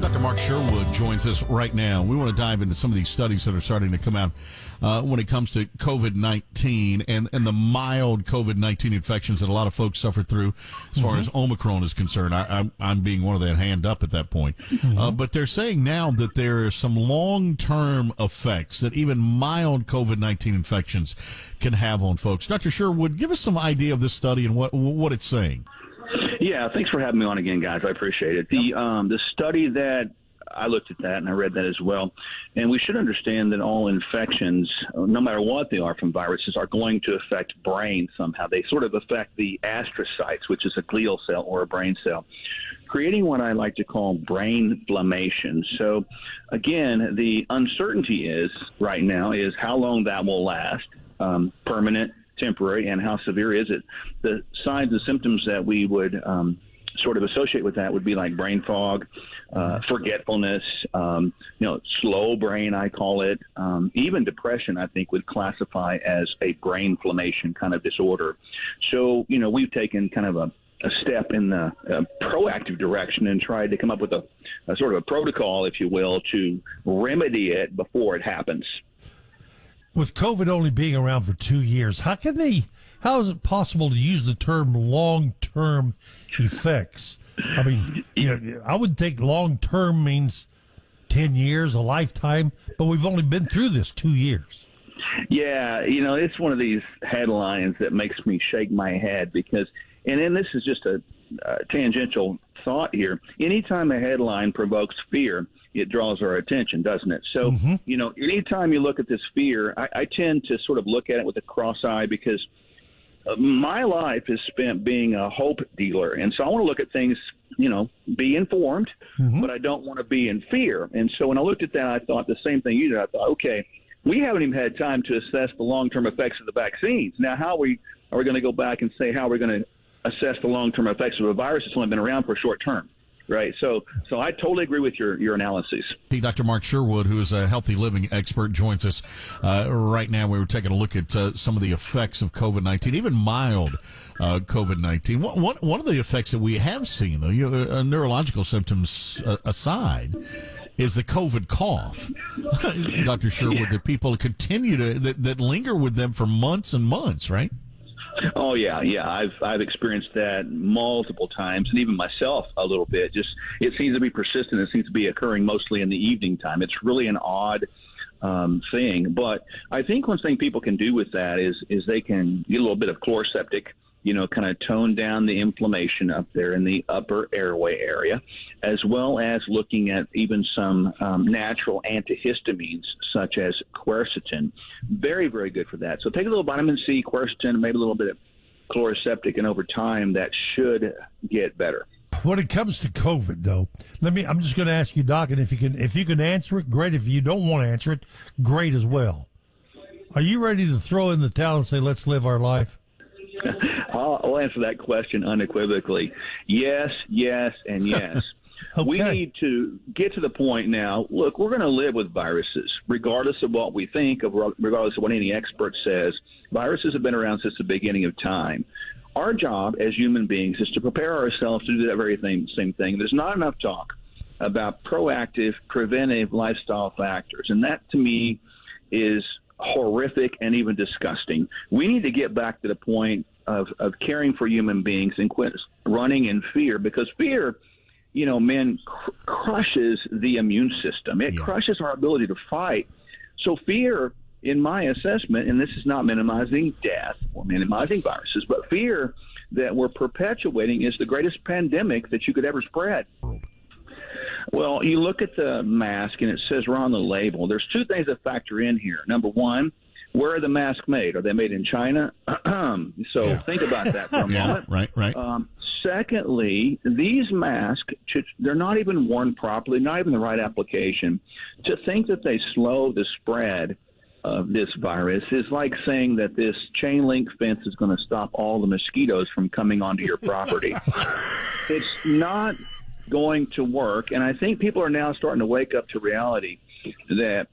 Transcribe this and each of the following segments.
Dr. Mark Sherwood joins us right now. We want to dive into some of these studies that are starting to come out when it comes to COVID-19 and the mild COVID-19 infections that a lot of folks suffer through as far as Omicron is concerned. I'm being one of that hand up at that point. But they're saying now that there are some long-term effects that even mild COVID-19 infections can have on folks. Dr. Sherwood, give us some idea of this study and what it's saying. Yeah, thanks for having me on again, guys. I appreciate it. The study that I looked at that and I read that as well. And we should understand that all infections, no matter what they are from viruses, are going to affect brain somehow. They sort of affect the astrocytes, which is a glial cell or a brain cell, creating what I like to call brain inflammation. So, again, the uncertainty is right now is how long that will last, permanent, temporary, and how severe is it. The signs and symptoms that we would sort of associate with that would be like brain fog, forgetfulness, slow brain, I call it. Even depression, I think, would classify as a brain inflammation kind of disorder. So, we've taken kind of a step in the proactive direction and tried to come up with a sort of a protocol, if you will, to remedy it before it happens. With COVID only being around for 2 years, how is it possible to use the term long-term effects? I mean, I would think long-term means 10 years, a lifetime, but we've only been through this 2 years. Yeah, it's one of these headlines that makes me shake my head because, and then this is just a tangential thought here. Anytime a headline provokes fear, it draws our attention, doesn't it? So, anytime you look at this fear, I tend to sort of look at it with a cross eye because my life is spent being a hope dealer. And so I want to look at things, be informed, but I don't want to be in fear. And so when I looked at that, I thought the same thing you did. I thought, okay, we haven't even had time to assess the long-term effects of the vaccines. Now, how are we going to go back and say how we're going to assess the long-term effects of a virus that's only been around for a short term? Right. So I totally agree with your analysis. Dr. Mark Sherwood, who is a healthy living expert, joins us right now. We were taking a look at some of the effects of COVID-19, even mild COVID-19. One of the effects that we have seen, though, neurological symptoms aside, is the COVID cough. Dr. Sherwood, that people continue that linger with them for months and months, right? Oh yeah. I've experienced that multiple times, and even myself a little bit. Just it seems to be persistent. It seems to be occurring mostly in the evening time. It's really an odd thing, but I think one thing people can do with that is they can get a little bit of chloroseptic, kind of tone down the inflammation up there in the upper airway area, as well as looking at even some natural antihistamines such as quercetin. Very, very good for that. So take a little vitamin C, quercetin, maybe a little bit of chloroseptic, and over time that should get better. When it comes to COVID, though, I'm just going to ask you, Doc, and if you can answer it, great. If you don't want to answer it, great as well. Are you ready to throw in the towel and say, let's live our life? I'll answer that question unequivocally. Yes, and yes. Okay. We need to get to the point now. Look, we're going to live with viruses, regardless of what we think, regardless of what any expert says. Viruses have been around since the beginning of time. Our job as human beings is to prepare ourselves to do that very same thing. There's not enough talk about proactive, preventive lifestyle factors, and that, to me, is horrific and even disgusting. We need to get back to the point of caring for human beings and quit running in fear, because fear, crushes the immune system. It crushes our ability to fight. So fear, in my assessment, and this is not minimizing death or minimizing viruses, but fear that we're perpetuating is the greatest pandemic that you could ever spread. Well, you look at the mask, and it says right on the label, there's two things that factor in here. Number one, where are the masks made? Are they made in China? Think about that for a moment. Right. Secondly, these masks, they're not even worn properly, not even the right application. To think that they slow the spread of this virus is like saying that this chain link fence is going to stop all the mosquitoes from coming onto your property. It's not going to work, and I think people are now starting to wake up to reality that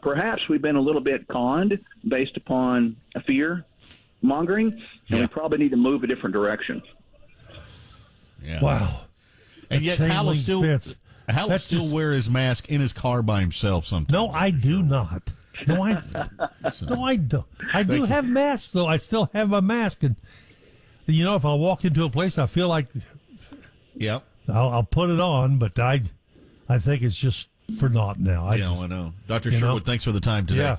perhaps we've been a little bit conned based upon a fear mongering, and we probably need to move a different direction. Yeah. Wow. And yet, how is still? Fence. Hal will still wear his mask in his car by himself sometimes. No, I do not. No, I don't. I do have masks, though. I still have a mask. And, if I walk into a place, I feel like Yep. I'll put it on, but I think it's just for naught now. I know. Dr. Sherwood, thanks for the time today. Yeah.